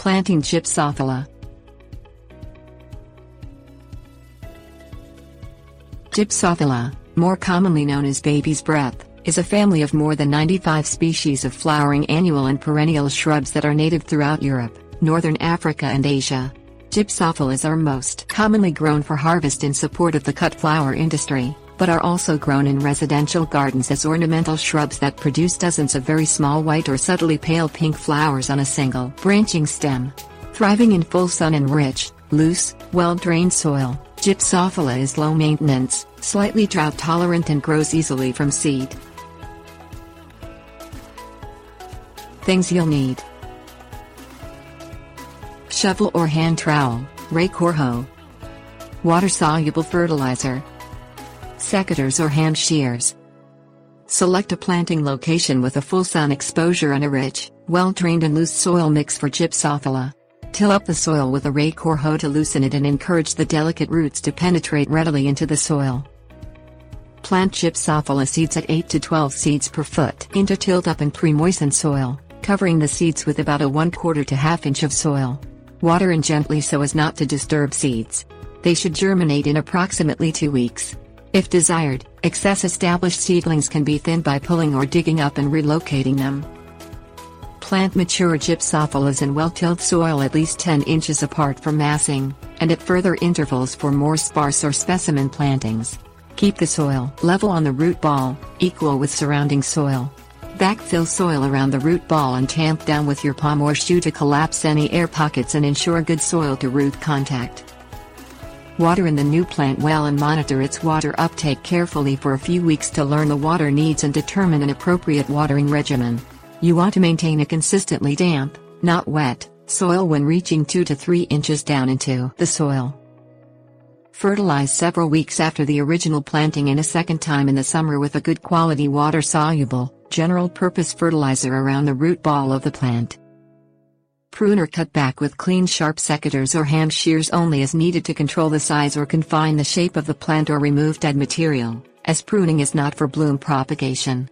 Planting Gypsophila. Gypsophila, more commonly known as baby's breath, is a family of more than 95 species of flowering annual and perennial shrubs that are native throughout Europe, northern Africa and Asia. Gypsophilas are most commonly grown for harvest in support of the cut flower industry, but are also grown in residential gardens as ornamental shrubs that produce dozens of very small white or subtly pale pink flowers on a single branching stem. Thriving in full sun and rich, loose, well-drained soil, Gypsophila is low maintenance, slightly drought tolerant and grows easily from seed. Things you'll need: shovel or hand trowel, rake or hoe, water-soluble fertilizer, secateurs or hand shears. Select a planting location with a full sun exposure and a rich, well-drained and loose soil mix for Gypsophila. Till up the soil with a rake or hoe to loosen it and encourage the delicate roots to penetrate readily into the soil. Plant Gypsophila seeds at 8 to 12 seeds per foot into tilled up and pre-moistened soil, covering the seeds with about a 1/4 to 1/2 inch of soil. Water in gently so as not to disturb seeds. They should germinate in approximately 2 weeks. If desired, excess established seedlings can be thinned by pulling or digging up and relocating them. Plant mature Gypsophilas in well-tilled soil at least 10 inches apart for massing, and at further intervals for more sparse or specimen plantings. Keep the soil level on the root ball, equal with surrounding soil. Backfill soil around the root ball and tamp down with your palm or shoe to collapse any air pockets and ensure good soil-to-root contact. Water in the new plant well and monitor its water uptake carefully for a few weeks to learn the water needs and determine an appropriate watering regimen. You want to maintain a consistently damp, not wet, soil when reaching 2 to 3 inches down into the soil. Fertilize several weeks after the original planting and a second time in the summer with a good quality water-soluble, general-purpose fertilizer around the root ball of the plant. Prune or cut back with clean sharp secateurs or hand shears only as needed to control the size or confine the shape of the plant or remove dead material, as pruning is not for bloom propagation.